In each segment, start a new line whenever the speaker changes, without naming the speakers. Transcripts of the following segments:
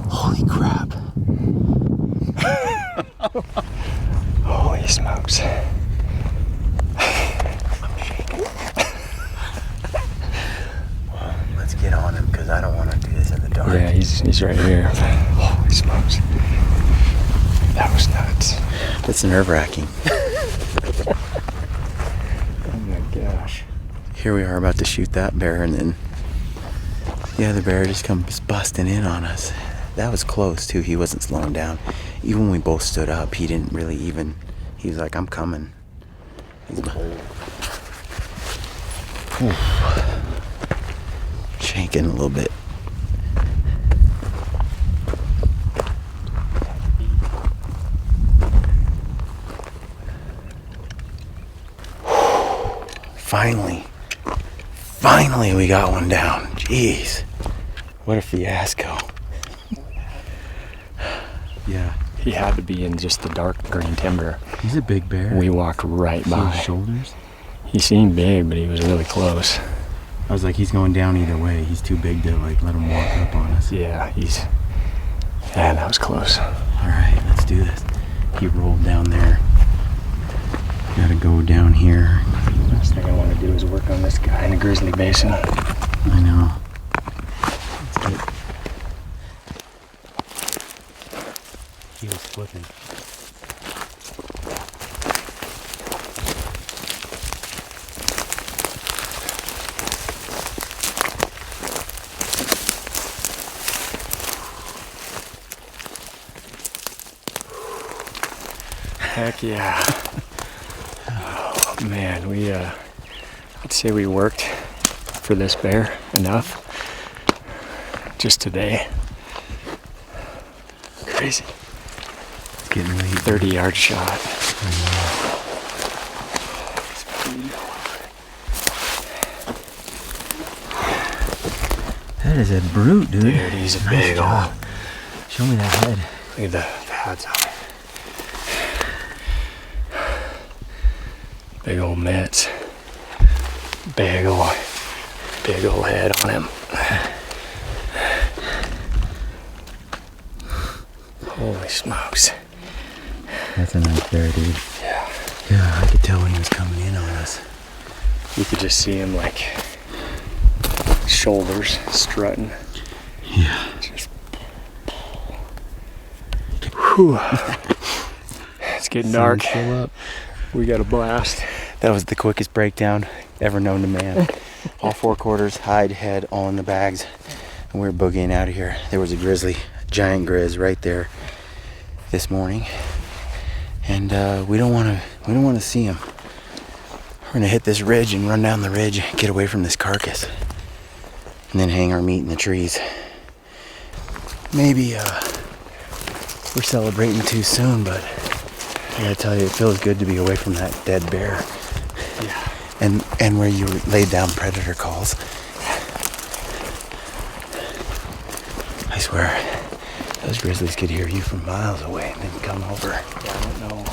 Holy crap.
Holy smokes.
I'm shaking. Well, let's get on him because I don't want to do this in the dark.
Yeah, he's right here. Holy smokes. That was nuts.
That's nerve-wracking.
Oh my gosh.
Here we are about to shoot that bear, and then the other bear just comes busting in on us. That was close too. He wasn't slowing down. Even when we both stood up, he didn't really even. He was like, "I'm coming." He's bold. Shaking a little bit. Finally we got one down. Jeez. What a fiasco. Yeah.
He had to be in just the dark green timber.
He's a big bear.
We walked right by.
His shoulders?
He seemed big, but he was really close.
I was like, he's going down either way. He's too big to like let him walk up on us.
Yeah, man, that was close.
All right, let's do this. He rolled down there. Gotta go down here.
Last thing I want to do is work on this guy in the Grizzly Basin.
I know. Let's get... He was flipping.
Heck yeah. Oh man, I'd say we worked for this bear enough just today. Crazy.
It's getting late.
30-yard shot.
That is a brute, dude.
Dude, he's a big old.
Show me that head.
Look at the pads on it. Big old mitts. Big old head on him. Holy smokes.
That's a nice bear, dude.
Yeah.
Yeah, I could tell when he was coming in on us.
You could just see him like shoulders strutting.
Yeah.
Just. Whew. It's getting dark.
Still up.
We got a blast.
That was the quickest breakdown ever known to man. All 4 quarters, hide, head, all in the bags, and we were boogieing out of here. There was a grizzly, giant grizz, right there this morning, and we don't want to see him. We're gonna hit this ridge and run down the ridge, get away from this carcass, and then hang our meat in the trees. Maybe we're celebrating too soon, but I gotta tell you, it feels good to be away from that dead bear.
Yeah.
And where you laid down predator calls. I swear, those grizzlies could hear you from miles away and then come over.
Yeah, I don't know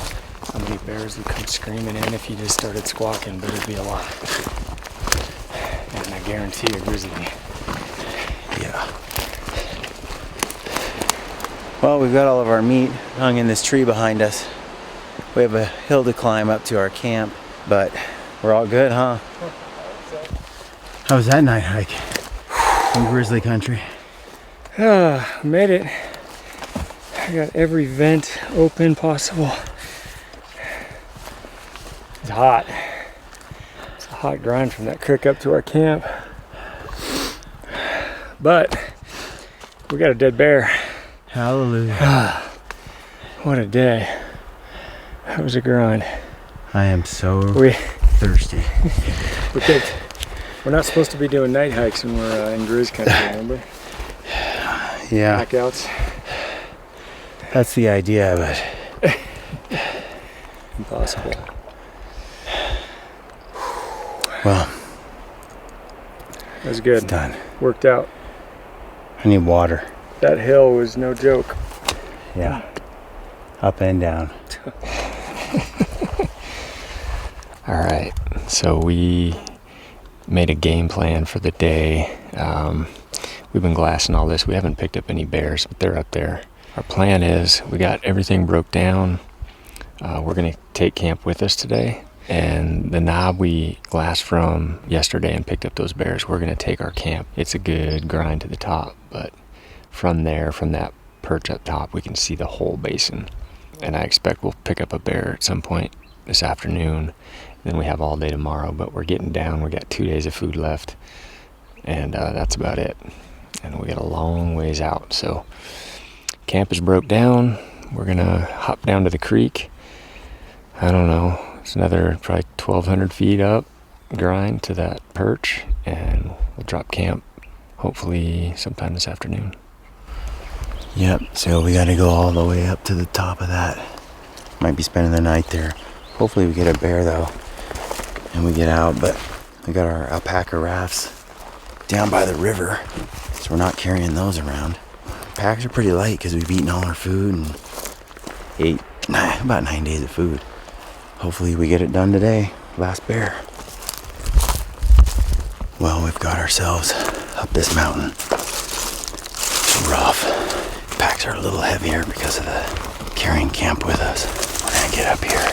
how many bears would come screaming in if you just started squawking, but it'd be a lot. And I guarantee a grizzly.
Yeah. Well, we've got all of our meat hung in this tree behind us. We have a hill to climb up to our camp, but we're all good, huh? How was that night hike in grizzly country?
Made it. I got every vent open possible. It's hot. It's a hot grind from that creek up to our camp. But we got a dead bear.
Hallelujah.
What a day. That was a grind.
I am so
We
thirsty.
picked. We're not supposed to be doing night hikes when we're in Grizz country, remember?
Yeah.
Blackouts.
That's the idea, but
Impossible.
well,
That was good.
it's done.
Worked out.
I need water.
That hill was no joke.
Yeah. Up and down.
All right, so we made a game plan for the day. We've been glassing all this. We haven't picked up any bears, but they're up there. Our plan is we got everything broke down. We're going to take camp with us today. And the knob we glassed from yesterday and picked up those bears, we're going to take our camp. It's a good grind to the top, but from there, from that perch up top, we can see the whole basin. And I expect we'll pick up a bear at some point this afternoon. Then we have all day tomorrow, but we're getting down. We got 2 days of food left, and that's about it. And we got a long ways out. So camp is broke down. We're gonna hop down to the creek. I don't know. It's another probably 1,200 feet up grind to that perch, and we'll drop camp hopefully sometime this afternoon.
Yep, so we gotta go all the way up to the top of that. Might be spending the night there. Hopefully we get a bear though, and we get out, but we got our alpaca rafts down by the river, so we're not carrying those around. Packs are pretty light because we've eaten all our food and ate about 9 days of food. Hopefully we get it done today. Last bear. Well, we've got ourselves up this mountain. It's rough. Packs are a little heavier because of the carrying camp with us. We're gonna get up here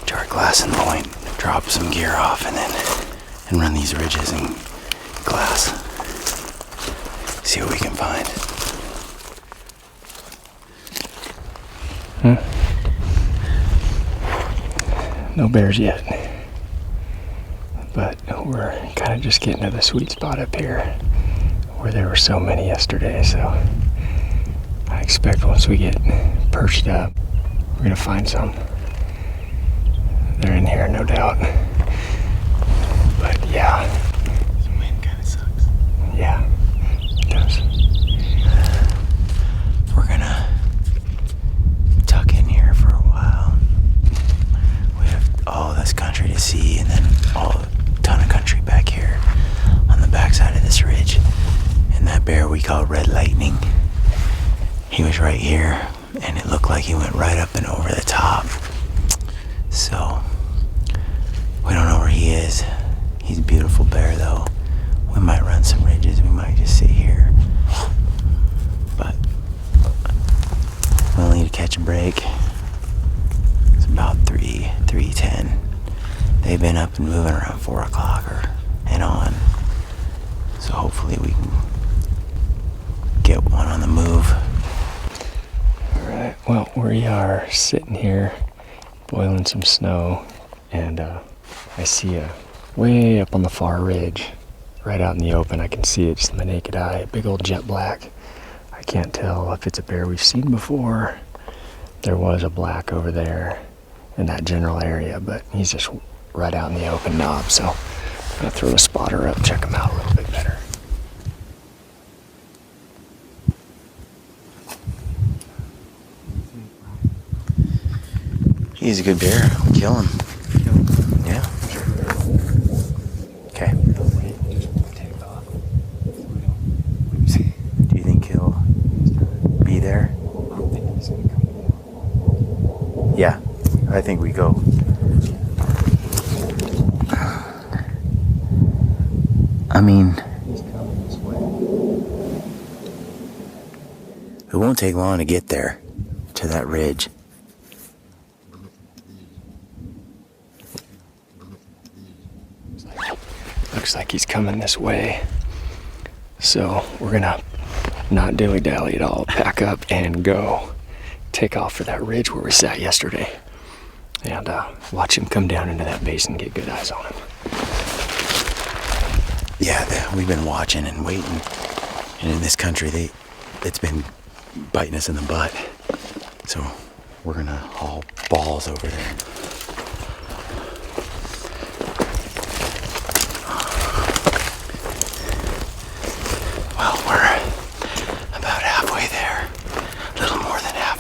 to our glassing point, drop some gear off, and run these ridges and glass. See what we can find.
No bears yet, but we're kind of just getting to the sweet spot up here where there were so many yesterday. So I expect once we get perched up, we're gonna find some. They're in here, no doubt. But yeah.
The wind kind of sucks.
Yeah, it does.
We're gonna tuck in here for a while. We have all this country to see, and then a ton of country back here on the backside of this ridge. And that bear we call Red Lightning, he was right here, and it looked like he went right up and over the top. So we don't know where he is. He's a beautiful bear though. We might run some ridges, we might just sit here, but we'll need to catch a break. It's about 3:10. They've been up and moving around 4 o'clock and on, so hopefully we can get one on the move.
All right, well, we are sitting here boiling some snow, and I see a way up on the far ridge, right out in the open. I can see it just with my naked eye, a big old jet black. I can't tell if it's a bear we've seen before. There was a black over there in that general area, but he's just right out in the open knob. So I'm gonna throw a spotter up, check him out a little bit better.
He's a good bear. We'll kill him. Yeah. Okay. Do you think he'll be there? Yeah, I think we go. I mean, it won't take long to get there, to that ridge.
Looks like he's coming this way. So we're gonna not dilly-dally at all, pack up and go. Take off for that ridge where we sat yesterday. And watch him come down into that basin, get good eyes on him.
Yeah, we've been watching and waiting. And in this country, it's been biting us in the butt. So we're gonna haul balls over there. Well, we're about halfway there. A little more than halfway.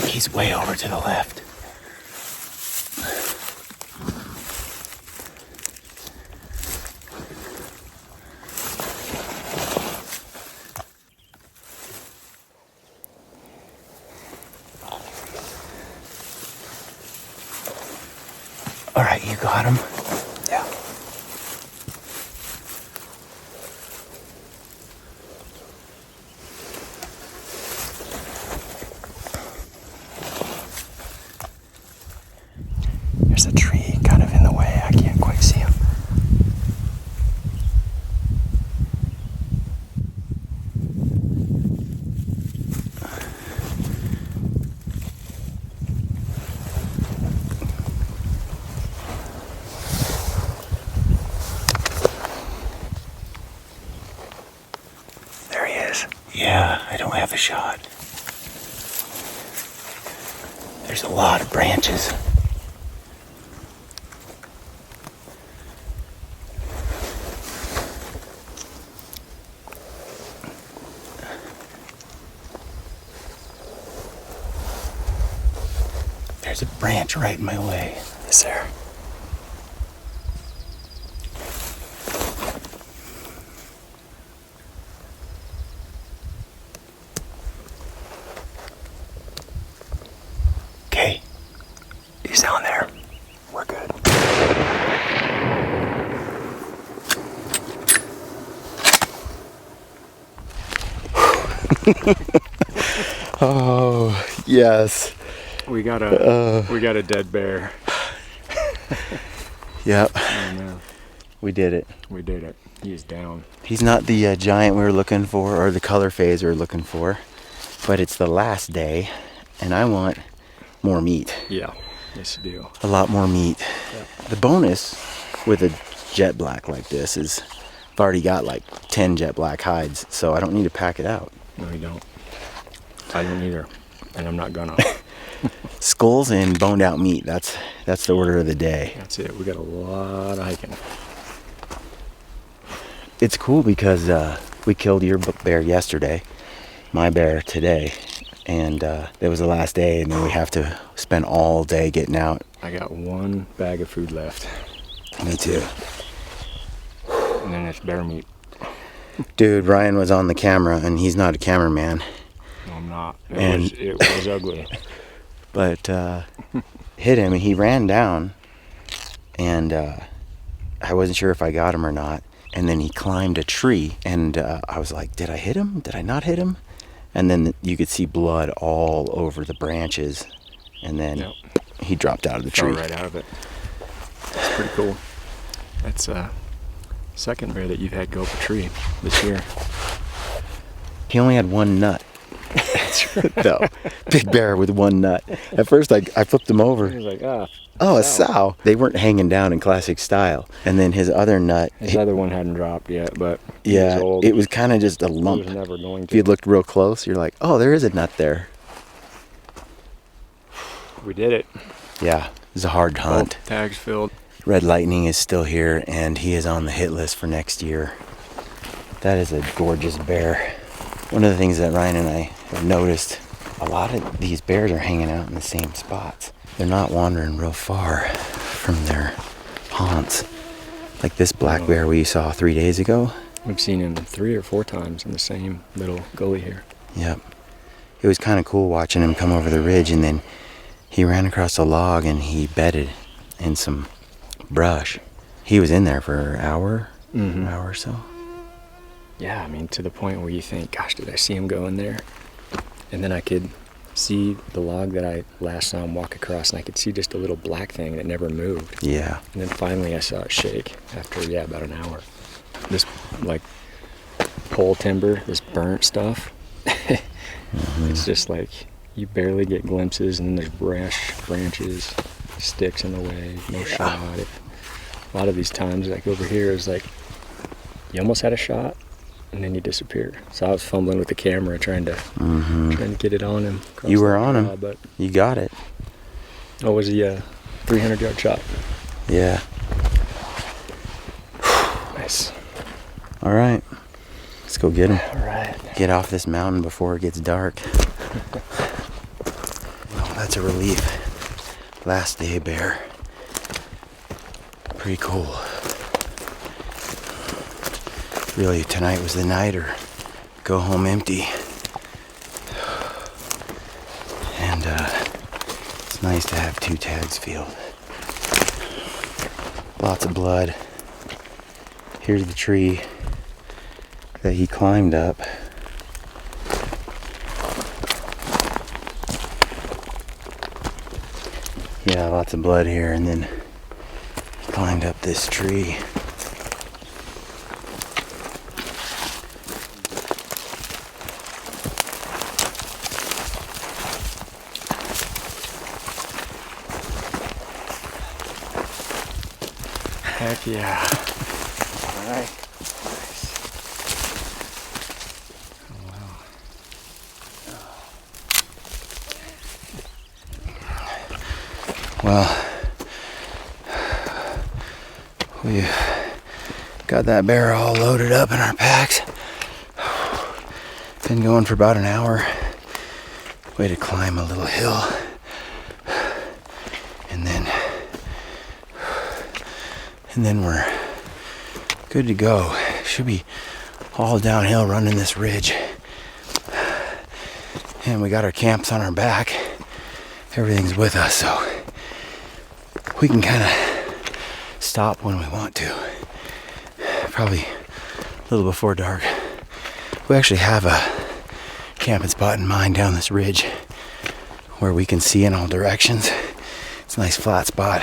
He's way over to the left. All right, you got him?
Yeah. There's a tree kind of in the way. I can't quite see him. There he is.
Yeah, I don't have a shot. There's a lot of branches. There's a branch right in my way.
Is there?
Okay.
He's down there. We're good.
Oh, yes.
We got a dead bear.
Yep.
I know.
We did it.
We did it. He's down.
He's not the giant we were looking for or the color phase we were looking for, but it's the last day and I want more meat.
Yeah. Yes, you do.
A lot more meat.
Yeah.
The bonus with a jet black like this is I've already got like 10 jet black hides, so I don't need to pack it out.
No, you don't. I don't either. And I'm not gonna.
Skulls and boned out meat. That's the order of the day.
That's it. We got a lot of hiking.
It's cool because we killed your bear yesterday, my bear today, and it was the last day, and then we have to spend all day getting out.
I got one bag of food left.
Me too.
And then it's bear meat.
Dude, Ryan was on the camera, and he's not a cameraman,
No, I'm not.
And-
It was ugly.
but hit him, and he ran down, and I wasn't sure if I got him or not. And then he climbed a tree, and I was like, did I hit him? Did I not hit him? And then you could see blood all over the branches, and then
Yep.
he dropped out of the
Fell
tree.
right out of it. That's pretty cool. That's second bear that you've had go up a tree this year.
He only had one nut. No, big bear with one nut. At first, I flipped him
He
over.
was like, ah.
Oh, a sow. They weren't hanging down in classic style. And then his other nut,
His other one hadn't dropped yet, but he
yeah,
was old.
it was kind of just a
He
lump.
was never going
If you
to.
looked real close, you're like, oh, there is a nut there.
We did it.
Yeah, it was a hard hunt.
Both tags filled.
Red Lightning is still here, and he is on the hit list for next year. That is a gorgeous bear. One of the things that Ryan and I have noticed, a lot of these bears are hanging out in the same spots. They're not wandering real far from their haunts. Like this black bear we saw 3 days ago.
We've seen him 3 or 4 times in the same little gully here.
Yep. It was kind of cool watching him come over the ridge, and then he ran across a log and he bedded in some brush. He was in there for an hour or so.
Yeah, I mean, to the point where you think, gosh, did I see him go in there? And then I could see the log that I last saw him walk across, and I could see just a little black thing that never moved.
Yeah.
And then finally I saw it shake after, about an hour. This, like, pole timber, this burnt stuff. It's just like, you barely get glimpses, and then there's branches, sticks in the way, no shot. A lot of these times, like over here, is like, you almost had a shot, and then you disappear. So I was fumbling with the camera, trying to get it on him.
You were on him.
But
You got it.
oh, was he a 300-yard shot?
Yeah.
Nice.
All right. Let's go get him.
All right.
Get off this mountain before it gets dark. That's a relief. Last day bear. Pretty cool. Really, tonight was the night or go home empty. And it's nice to have 2 tags field. Lots of blood. Here's the tree that he climbed up. Yeah, lots of blood here, and then he climbed up this tree.
Heck yeah.
All right. Well, we've got that bear all loaded up in our packs. Been going for about an hour. Way to climb a little hill. And then we're good to go. Should be all downhill running this ridge. And we got our camps on our back. Everything's with us, so we can kind of stop when we want to. Probably a little before dark. We actually have a camping spot in mind down this ridge where we can see in all directions. It's a nice flat spot,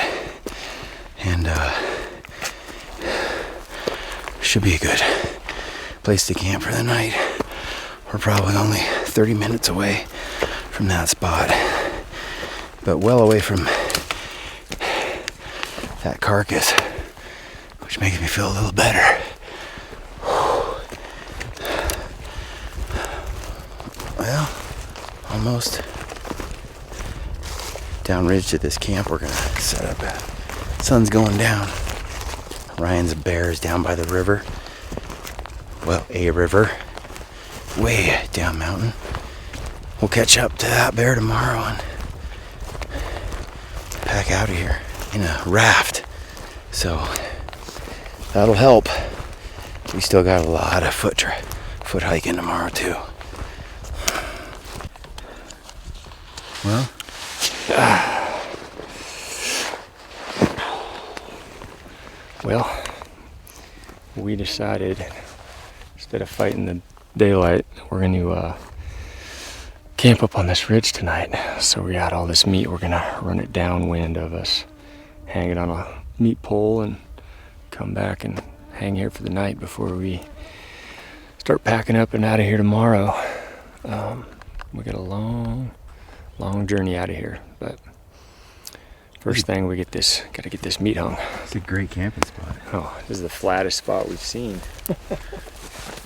and should be a good place to camp for the night. We're probably only 30 minutes away from that spot, but well away from that carcass, which makes me feel a little better. Well, almost downridge to this camp. We're gonna set up. Sun's going down. Ryan's bear is down by the river. Well, a river. Way down mountain. We'll catch up to that bear tomorrow and pack out of here in a raft. So that'll help. We still got a lot of foot hiking tomorrow too. Well,
Well, we decided instead of fighting the daylight, we're going to camp up on this ridge tonight. So we got all this meat. We're going to run it downwind of us, hang it on a meat pole, and come back and hang here for the night before we start packing up and out of here tomorrow. We got a long journey out of here, but first thing we gotta get this meat hung.
it's a great camping spot.
Oh, this is the flattest spot we've seen.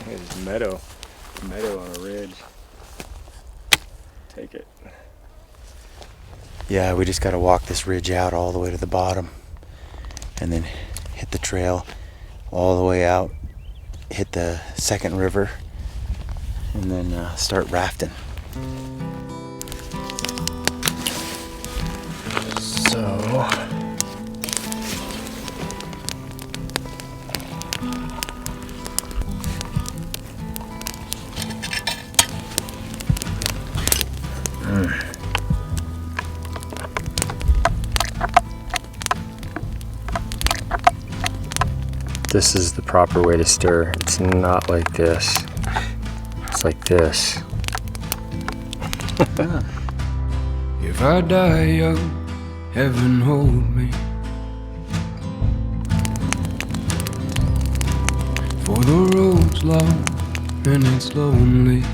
There's meadow on a ridge. Take it.
Yeah, we just got to walk this ridge out all the way to the bottom and then hit the trail all the way out, hit the second river, and then start rafting.
So this is the proper way to stir. It's not like this. It's like this.
If I die young, heaven hold me. For the road's long and it's lonely.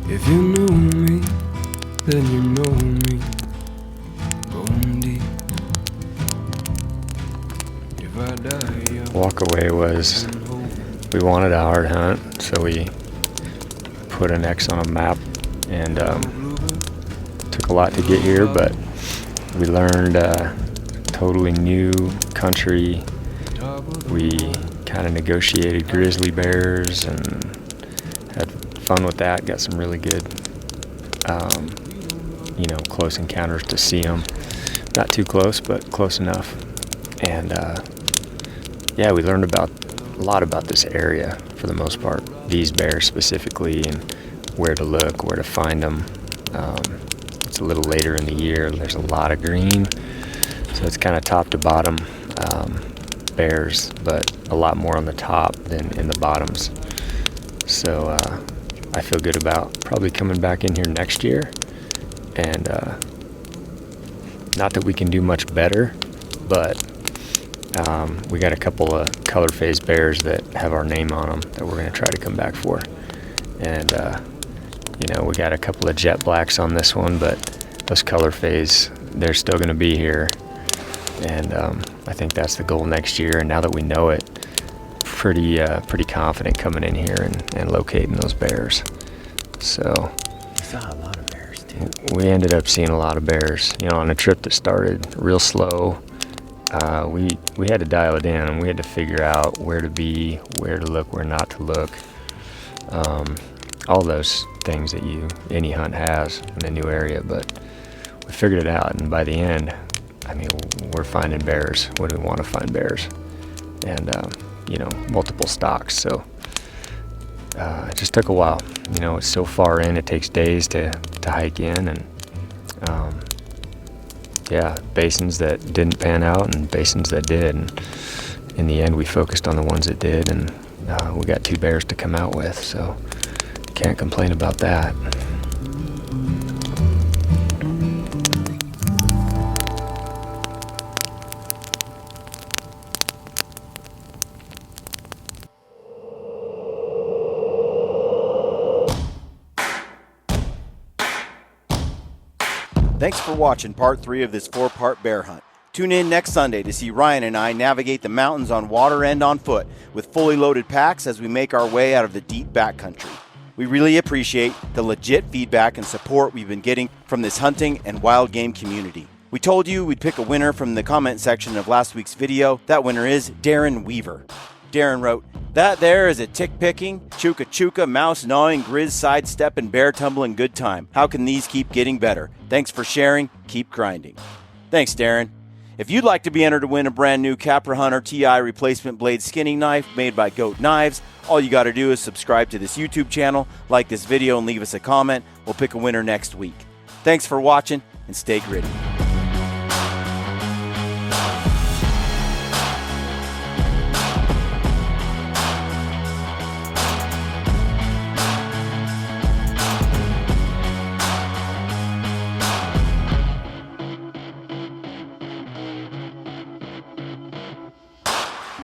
If you knew me, then you know me. Bone deep. If I die young,
Walk away was, we wanted a hard hunt, so we put an X on a map, and took a lot to get here, but we learned totally new country. We kind of negotiated grizzly bears and had fun with that. Got some really good, close encounters to see them. Not too close, but close enough. And we learned a lot about this area for the most part. These bears specifically, and where to look, where to find them. It's a little later in the year. There's a lot of green, so it's kind of top to bottom bears, but a lot more on the top than in the bottoms. So I feel good about probably coming back in here next year, and not that we can do much better, but we got a couple of color phase bears that have our name on them that we're going to try to come back for. And we got a couple of jet blacks on this one, but those color phase, they're still going to be here. And I think that's the goal next year. And now that we know it, pretty confident coming in here and locating those bears. So
We saw a lot of bears too.
we ended up seeing a lot of bears, on a trip that started real slow. We had to dial it in, and we had to figure out where to be, where to look, where not to look. All those things that any hunt has in a new area, but we figured it out. And by the end, we're finding bears when we want to find bears, and multiple stocks. So it just took a while. It's so far in, it takes days to hike in, and basins that didn't pan out and basins that did. And in the end, we focused on the ones that did, and we got 2 bears to come out with, so can't complain about that.
Thanks for watching part 3 of this 4-part bear hunt. Tune in next Sunday to see Ryan and I navigate the mountains on water and on foot with fully loaded packs as we make our way out of the deep backcountry. We really appreciate the legit feedback and support we've been getting from this hunting and wild game community. We told you we'd pick a winner from the comment section of last week's video. That winner is Darren Weaver. Darren wrote, "That there is a tick-picking, chuka-chuka, mouse-gnawing, grizz sidestepping, bear-tumbling good time. How can these keep getting better? Thanks for sharing. Keep grinding." Thanks, Darren. If you'd like to be entered to win a brand new Capra Hunter TI replacement blade skinning knife made by Goat Knives, all you got to do is subscribe to this YouTube channel, like this video, and leave us a comment. We'll pick a winner next week. Thanks for watching, and stay gritty.